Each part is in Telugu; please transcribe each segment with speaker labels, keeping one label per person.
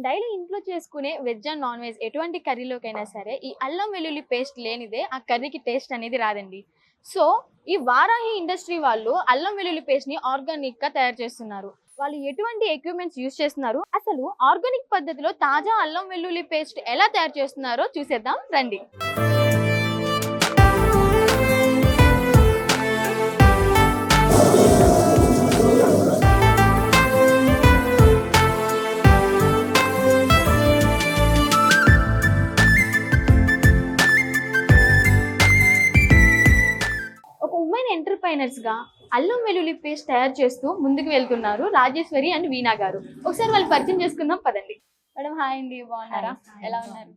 Speaker 1: డైలీ ఇంట్లో చేసుకునే వెజ్ అండ్ నాన్ వెజ్ ఎటువంటి కర్రీలోకైనా సరే ఈ అల్లం వెల్లుల్లి పేస్ట్ లేనిదే ఆ కర్రీకి టేస్ట్ అనేది రాదండి. సో ఈ వారాహి ఇండస్ట్రీ వాళ్ళు అల్లం వెల్లుల్లి పేస్ట్ ని ఆర్గానిక్ గా తయారు చేస్తున్నారు. వాళ్ళు ఎటువంటి ఎక్విప్మెంట్స్ యూజ్ చేస్తున్నారు, అసలు ఆర్గానిక్ పద్ధతిలో తాజా అల్లం వెల్లుల్లి పేస్ట్ ఎలా తయారు చేస్తున్నారో చూసేద్దాం రండి. ఎంటర్ప్రైనర్స్ గా అల్లం వెల్లుల్లి పేస్ట్ తయారు చేస్తూ ముందుకు వెళ్తున్నారు రాజేశ్వరి అండ్ వీణా గారు. ఒకసారి వాళ్ళు పరిచయం చేసుకుందాం పదండి. మేడం హాయ్ అండి, బాగున్నారా? ఎలా ఉన్నారు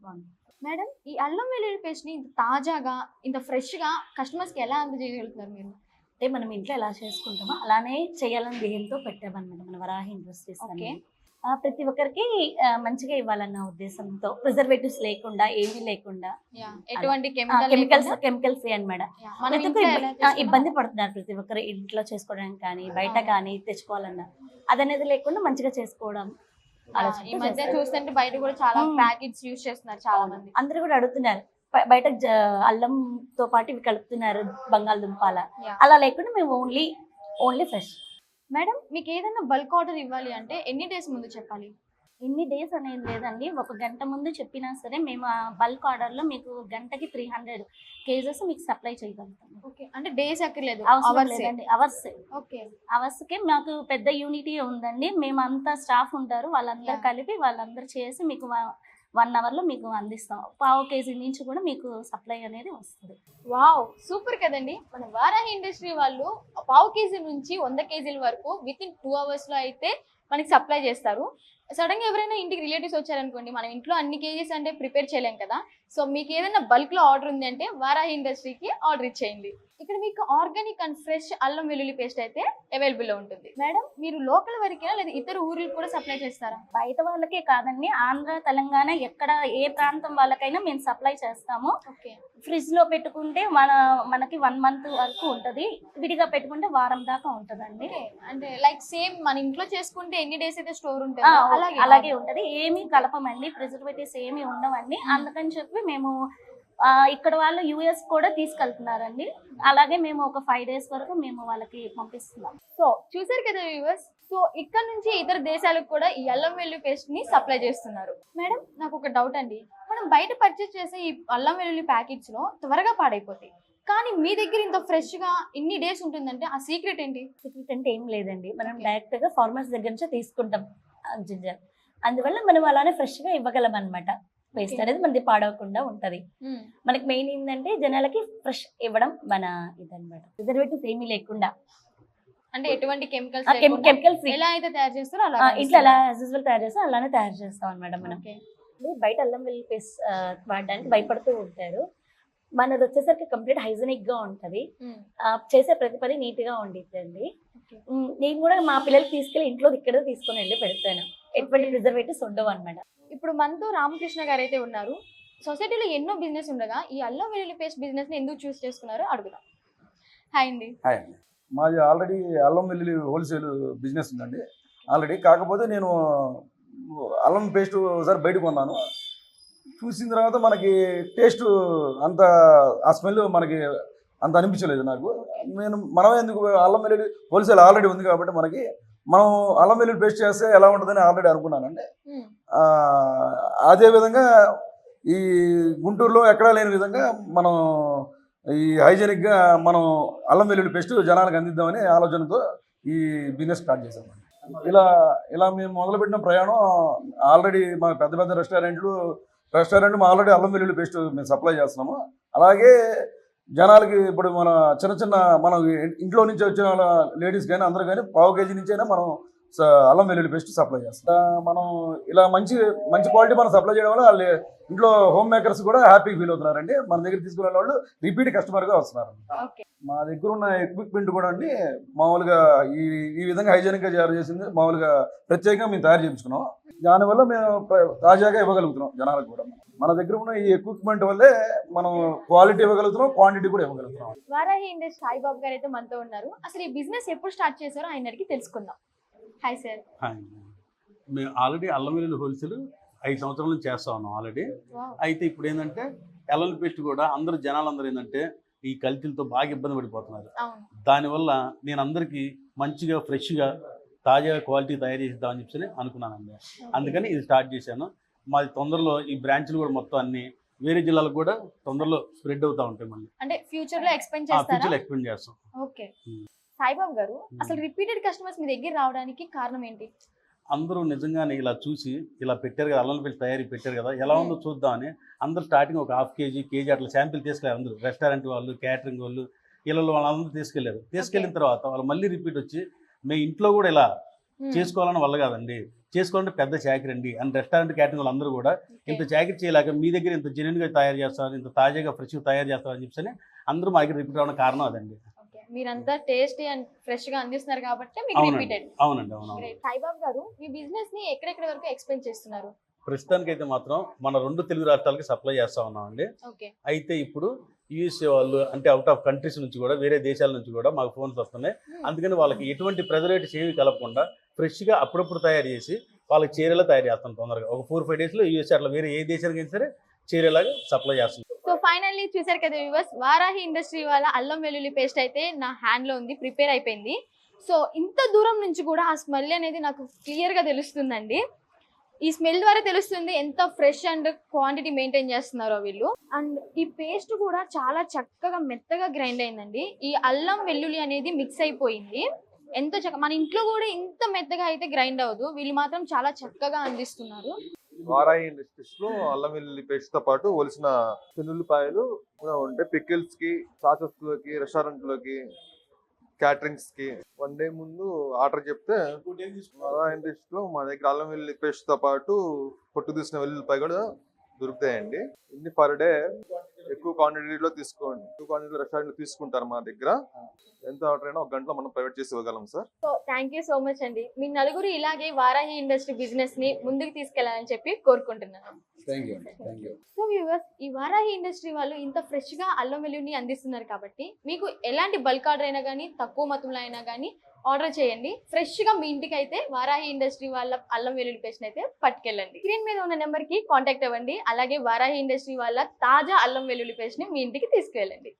Speaker 1: మేడం? ఈ అల్లం వెల్లుల్లి పేస్ట్ ని ఇంత తాజాగా ఇంత ఫ్రెష్ గా కస్టమర్స్ కి ఎలా అందజేయగలుగుతున్నారు మీరు?
Speaker 2: అంటే మనం ఇంట్లో ఎలా చేసుకుంటామో అలానే చేయాలని ధ్యేయంతో పెట్టామన్నమాట మన వరాహి ఇండస్ట్రీస్. ప్రతి ఒక్కరికి మంచిగా ఇవ్వాలన్న ఉద్దేశంతో ప్రిజర్వేటివ్స్ లేకుండా ఏమీ లేకుండా
Speaker 1: ఎటువంటి
Speaker 2: కెమికల్ ఫ్రీ అన్నమాట. ఇబ్బంది పడుతున్నారు ప్రతి ఒక్కరు ఇంట్లో చేసుకోవడానికి కానీ బయట కానీ తెచ్చుకోవాలన్నా అదనేది లేకుండా మంచిగా చేసుకోవడం.
Speaker 1: ఈ మధ్య చూస్తుంటే బయట కూడా చాలా ప్యాకెట్స్ యూజ్ చేస్తున్నారు చాలా మంది.
Speaker 2: అందరూ కూడా అడుగుతున్నారు బయట అల్లంతో పాటు ఇవి కలుపుతున్నారు బంగాళదుంపాల. అలా లేకుండా మేము ఓన్లీ ఫ్రెష్.
Speaker 1: మేడం మీకు ఏదైనా బల్క్ ఆర్డర్ ఇవ్వాలి అంటే ఎన్ని డేస్ ముందు చెప్పాలి?
Speaker 2: ఎన్ని డేస్ అనేది లేదండి, ఒక గంట ముందు చెప్పినా సరే మేము ఆ బల్క్ ఆర్డర్లో మీకు గంటకి 300 కేజెస్ మీకు సప్లై చేయగలుగుతాం.
Speaker 1: ఓకే, అంటే డేస్ ఎక్కర్లేదు,
Speaker 2: అవర్స్కే మాకు పెద్ద యూనిటీ ఉందండి. మేము అంతా స్టాఫ్ ఉంటారు, వాళ్ళందరూ కలిపి వాళ్ళందరూ చేసి మీకు 1 అవర్లో మీకు అందిస్తాం. 1/2 కేజీ నుంచి కూడా మీకు సప్లై అనేది వస్తుంది.
Speaker 1: వావ్, సూపర్ కదండి. మన వారాహి ఇండస్ట్రీ వాళ్ళు 1/2 కేజీ నుంచి 100 కేజీల వరకు వితిన్ 2 అవర్స్లో అయితే మనకి సప్లై చేస్తారు. సడన్గా ఎవరైనా ఇంటికి రిలేటివ్స్ వచ్చారనుకోండి, మనం ఇంట్లో అన్ని కేజీస్ అంటే ప్రిపేర్ చేయలేం కదా. సో మీకు ఏదైనా బల్క్లో ఆర్డర్ ఉంది అంటే వారాహి ఇండస్ట్రీకి ఆర్డర్ ఇచ్చేయండి. ఇక్కడ మీకు ఆర్గానిక్ అండ్ ఫ్రెష్ అల్లం వెల్లుల్లి పేస్ట్ అయితే అవైలబుల్లో ఉంటుంది. మేడం మీరు లోకల్ వరకేనా లేదా ఇతర ఊర్లకు కూడా సప్లై చేస్తారా?
Speaker 2: బయట వాళ్ళకే కాదండి, ఆంధ్ర తెలంగాణ ఎక్కడ ఏ ప్రాంతం వాళ్ళకైనా మేము సప్లై చేస్తాము. ఫ్రిడ్జ్ లో పెట్టుకుంటే మనకి 1 మంత్ వరకు ఉంటది, విడిగా పెట్టుకుంటే వారం దాకా ఉంటదండి.
Speaker 1: అంటే లైక్ సేమ్ మన ఇంట్లో చేసుకుంటే ఎన్ని డేస్ అయితే స్టోర్ ఉంటుంది
Speaker 2: అలాగే ఉంటది. ఏమీ కలపమండి, ప్రిజర్వేటివ్స్ ఏమీ ఉండవండి. అందుకని చెప్పి మేము ఇక్కడ వాళ్ళు యుఎస్ కూడా తీసుకెళ్తున్నారండి. అలాగే మేము ఒక 5 డేస్ వరకు మేము వాళ్ళకి పంపిస్తున్నాం.
Speaker 1: సో చూసారు కదా వ్యూవర్స్, సో ఇక్కడ నుంచి ఇతర దేశాలకు కూడా ఈ అల్లం వెల్లుల్లి పేస్ట్ ని సప్లై చేస్తున్నారు. మేడం నాకు ఒక డౌట్ అండి, మనం బయట పర్చేస్ చేసే ఈ అల్లం వెల్లుల్లి ప్యాకెట్స్ లో త్వరగా పాడైపోతాయి, కానీ మీ దగ్గర ఇంత ఫ్రెష్ గా ఇన్ని డేస్ ఉంటుందంటే ఆ సీక్రెట్ ఏంటి?
Speaker 2: సీక్రెట్ అంటే ఏం లేదండి, మనం డైరెక్ట్ గా ఫార్మర్స్ దగ్గర నుంచి తీసుకుంటాం జింజర్. అందువల్ల మనం అలానే ఫ్రెష్ గా ఇవ్వగలం అనమాట. పేస్ట్ అనేది మనది పాడవకుండా ఉంటది. మనకి మెయిన్ ఏంటంటే జనాలకి ఫ్రెష్ ఇవ్వడం మన ఇదన్నమాట. ప్రిజర్వేటివ్స్ ఏమీ లేకుండా,
Speaker 1: అంటే ఎటువంటి
Speaker 2: కెమికల్ ఫ్రీ.
Speaker 1: ఎలా అయితే తయారు చేస్తారో అలా
Speaker 2: ఇంట్లో ఎలా యాజ్ యూజువల్ తయారు చేస్తాం అలానే తయారు చేస్తాం అనమాట. మనం బయట అల్లం వెల్లుల్లి పేస్ట్ వాడడానికి భయపడుతూ ఉంటారు. మనది వచ్చేసరికి కంప్లీట్ హైజీనిక్ గా ఉంటది, చేసే ప్రతి పని నీట్ గా ఉండిద్దండి. నేను కూడా మా పిల్లలకి తీసుకెళ్ళి ఇంట్లో ఇక్కడ తీసుకొని వెళ్ళి పెడతాను. ఎటువంటి ప్రిజర్వేటివ్స్ ఉండవు అనమాట.
Speaker 1: ఇప్పుడు మనతో రామకృష్ణ గారు అయితే ఉన్నారు. సొసైటీలో ఎన్నో బిజినెస్ ఉండగా ఈ అల్లం వెల్లుల్లి పేస్ట్ బిజినెస్ ని ఎందుకు చూస్ చేసుకున్నారో అడుగుదాం. హాయ్ అండి.
Speaker 3: హాయ్ అండి. మాది ఆల్రెడీ అల్లం వెల్లుల్లి హోల్సేల్ బిజినెస్ ఉందండి ఆల్రెడీ. కాకపోతే నేను అల్లం పేస్ట్ ఒకసారి బయట కొన్నాను, చూసిన తర్వాత మనకి టేస్ట్ అంత ఆ స్మెల్ మనకి అంత అనిపించలేదు నాకు. మనం ఎందుకు అల్లం వెల్లుల్లి హోల్సేల్ ఆల్రెడీ ఉంది కాబట్టి మనం అల్లం వెల్లుల్లి పేస్ట్ చేస్తే ఎలా ఉంటుందని ఆల్రెడీ అనుకున్నానండి. అదేవిధంగా ఈ గుంటూరులో ఎక్కడా లేని విధంగా మనం ఈ హైజీనిక్గా మనం అల్లం వెల్లుల్లి పేస్ట్ జనాలకు అందిద్దామని ఆలోచనతో ఈ బిజినెస్ స్టార్ట్ చేశాం. ఇలా మేము మొదలుపెట్టిన ప్రయాణం ఆల్రెడీ మా పెద్ద రెస్టారెంట్ ఆల్రెడీ అల్లం వెల్లుల్లి పేస్ట్ మేము సప్లై చేస్తున్నాము. అలాగే జనాలకి ఇప్పుడు మన చిన్న మనం ఇంట్లో నుంచి వచ్చిన లేడీస్ కానీ అందరూ కానీ 1/2 కేజీ నుంచి అయినా మనం అల్లం వెల్లుల్లి పేస్ట్ సప్లై చేస్తాం. మనం ఇలా మంచి క్వాలిటీ మనం సప్లై చేయడం వల్ల వాళ్ళు ఇంట్లో హోమ్ మేకర్స్ కూడా హ్యాపీగా ఫీల్ అవుతున్నారండి. మన దగ్గర తీసుకునే వాళ్ళు రిపీట్ కస్టమర్గా వస్తున్నారు. మా దగ్గర ఉన్న ఎక్విప్మెంట్ కూడా అండి మామూలుగా ఈ విధంగా హైజీనిక్గా తయారు చేసింది, మామూలుగా ప్రత్యేకంగా మేము తయారు చేయించుకున్నాం. దానివల్ల మేము తాజాగా ఇవ్వగలుగుతున్నాం జనాలకు కూడా. మన దగ్గర ఉన్న ఈ ఎక్విప్మెంట్ వల్లే మనం క్వాలిటీ ఇవ్వగలుగుతున్నాం, క్వాంటిటీ కూడా ఇవ్వగలుగుతున్నాం.
Speaker 1: వారాహి ఇండస్ట్రీ సాయిబాబు గారు అయితే మనతో ఉన్నారు. అసలు ఈ బిజినెస్ ఎప్పుడు స్టార్ట్ చేశారో ఆయన అడిగి తెలుసుకుందాం. Hi sir.
Speaker 4: మేము ఆల్రెడీ అల్లం వెల్లుల్లి హోల్సేల్ 5 సంవత్సరాల నుంచి చేస్తా ఉన్నాం ఆల్రెడీ.
Speaker 1: వావ్.
Speaker 4: అయితే ఇప్పుడు ఏంటంటే అల్లం పేస్ట్ కూడా జనాలందరూ ఏంటంటే ఈ కల్తీలతో బాగా ఇబ్బంది పడిపోతున్నారు.
Speaker 1: అవును.
Speaker 4: దానివల్ల నేను అందరికీ మంచిగా ఫ్రెష్గా తాజాగా క్వాలిటీ తయారు చేద్దామని చెప్పి అనుకున్నానండి. అందుకని ఇది స్టార్ట్ చేశాను. మాది తొందరలో ఈ బ్రాంచ్లు కూడా మొత్తం అన్ని వేరే జిల్లాలకు కూడా తొందరలో స్ప్రెడ్ అవుతూ ఉంటాయి. మళ్ళీ
Speaker 1: అంటే ఫ్యూచర్ లో ఎక్స్పెండ్ చేస్తారా?
Speaker 4: ఫ్యూచర్లో ఎక్స్పెండ్ చేస్తాం.
Speaker 1: ఓకే.
Speaker 4: Hmm.
Speaker 1: సాయిబాబు గారు, అసలు రిపీటెడ్ కస్టమర్స్ మీ దగ్గర రావడానికి కారణం ఏంటి?
Speaker 4: అందరూ నిజంగానే ఇలా చూసి ఇలా పెట్టారు కదా, అల్లం వెల్లుల్లి తయారీ పెట్టారు కదా, ఎలా ఉందో చూద్దామని అందరూ స్టార్టింగ్ ఒక ½ కేజీ అట్లా శాంపిల్ తీసుకెళ్ళారు. అందరూ రెస్టారెంట్ వాళ్ళు, క్యాటరింగ్ వాళ్ళు, ఇళ్ళలో వాళ్ళందరూ తీసుకెళ్ళిన తర్వాత వాళ్ళు మళ్ళీ రిపీట్ వచ్చి మేము ఇంట్లో కూడా ఇలా చేసుకోవాలని వల్ల కాదండి, చేసుకోవాలంటే పెద్ద చాకరీ అండి అని రెస్టారెంట్ క్యాటరింగ్ వాళ్ళందరూ కూడా ఇంత చాకరీ చేయలేక మీ దగ్గర ఇంత జెన్యున్గా తయారు చేస్తారు, ఇంత తాజాగా ఫ్రెష్గా తయారు చేస్తారని చెప్పి అందరూ మా దగ్గర రిపీట్ అవ్వడానికి కారణం అదండి.
Speaker 1: మీరంతా టేస్టీ అండ్ ఫ్రెష్ గా అందిస్తున్నారు కాబట్టి మీకు
Speaker 4: అవునండి,
Speaker 1: రిపీటెడ్.
Speaker 4: అవునండి, అవును.
Speaker 1: సాయిబాబు గారు, మీ బిజినెస్ ని ఎక్కడెక్కడ వరకు ఎక్స్పెండ్ చేస్తున్నారు?
Speaker 4: ప్రస్తుతానికి అయితే మాత్రం మన 2 తెలుగు రాష్ట్రాలకి సప్లై చేస్తా ఉన్నామండి.
Speaker 1: ఓకే.
Speaker 4: అయితే ఇప్పుడు యూఎస్ఏ వాళ్ళు అంటే అవుట్ ఆఫ్ కంట్రీస్ నుంచి కూడా, వేరే దేశాల నుంచి కూడా మాకు ఫోన్స్ వస్తున్నాయి. అందుకని వాళ్ళకి ఎటువంటి ప్రిజర్వేటివ్స్ ఏవి కలపకుండా ఫ్రెష్గా అప్పుడప్పుడు తయారు చేసి వాళ్ళకి చేరేలా తయారు చేస్తాం. తొందరగా ఒక 4-5 డేస్లో యూఎస్ఏ అట్లా వేరే ఏ దేశానికి అయినా సరే చేరేలాగా సప్లై చేస్తాం.
Speaker 1: సో ఫైనల్లీ చూసారు కదా వ్యూవర్స్, వారాహి ఇండస్ట్రీ వాళ్ళ అల్లం వెల్లుల్లి పేస్ట్ అయితే నా హ్యాండ్ లో ఉంది, ప్రిపేర్ అయిపోయింది. సో ఇంత దూరం నుంచి కూడా ఆ స్మెల్ అనేది నాకు క్లియర్ గా తెలుస్తుందండి. ఈ స్మెల్ ద్వారా తెలుస్తుంది ఎంత ఫ్రెష్ అండ్ క్వాంటిటీ మెయింటైన్ చేస్తున్నారో వీళ్ళు. అండ్ ఈ పేస్ట్ కూడా చాలా చక్కగా మెత్తగా గ్రైండ్ అయిందండి. ఈ అల్లం వెల్లుల్లి అనేది మిక్స్ అయిపోయింది. ఎంతో మన ఇంట్లో కూడా ఇంత మెత్తగా అయితే గ్రైండ్ అవ్వదు, వీళ్ళు మాత్రం చాలా చక్కగా అందిస్తున్నారు.
Speaker 5: వారాహి ఇండస్ట్రీస్ లో అల్లం వెల్లుల్లి పేస్ట్ తో పాటు ఒలిసిన చెన్నుల్లిపాయలు ఉంటాయి. పికిల్స్ కి, సాసెస్ లోకి, రెస్టారెంట్ లోకి, క్యాటరింగ్స్ కి 1 డే ముందు ఆర్డర్ చెప్తే వారాహి ఇండస్ట్రీస్ లో మా దగ్గర అల్లం వెల్లుల్లి పేస్ట్ తో పాటు పొట్టు తీసిన వెల్లుల్లిపాయ కూడా దొరుకుతాయండి. ఇన్ని పర్ డే ఎక్కువ క్వాంటిటీలో తీసుకోండి. ఎక్కువ క్వాంటిటీలో రెస్టారెంట్ తీసుకుంటారు మా దగ్గర. ఎంత ఆర్డర్ అయినా 1 గంటలో మనం ప్రొవైడ్ చేసి ఇవ్వగలం sir.
Speaker 1: So thank you so much అండి. మీ నలుగురు ఇలాగే వారాహి ఇండస్ట్రీ బిజినెస్ ని ముందుకు తీసుకెళ్లాలని చెప్పి కోరుకుంటున్నాను.
Speaker 3: థ్యాంక్ యూ అండి, థ్యాంక్ యూ.
Speaker 1: సో వ్యూవర్స్, ఈ వారాహి ఇండస్ట్రీ వాళ్ళు ఇంత ఫ్రెష్ గా అల్లం వెల్లుల్లిని అందిస్తున్నారు కాబట్టి మీకు ఎలాంటి బల్క్ ఆర్డర్ అయినా కానీ, తక్కువ మొత్తంలో అయినా కానీ ఆర్డర్ చేయండి. ఫ్రెష్ గా మీ ఇంటికి అయితే వారాహి ఇండస్ట్రీ వాళ్ళ అల్లం వెల్లుల్లి పేస్ట్ అయితే పట్టుకెళ్ళండి. స్క్రీన్ మీద ఉన్న నెంబర్ కి కాంటాక్ట్ అవ్వండి. అలాగే వారాహి ఇండస్ట్రీ వాళ్ళ తాజా అల్లం వెల్లుల్లి పేస్ట్ ని మీ ఇంటికి తీసుకెళ్ళండి.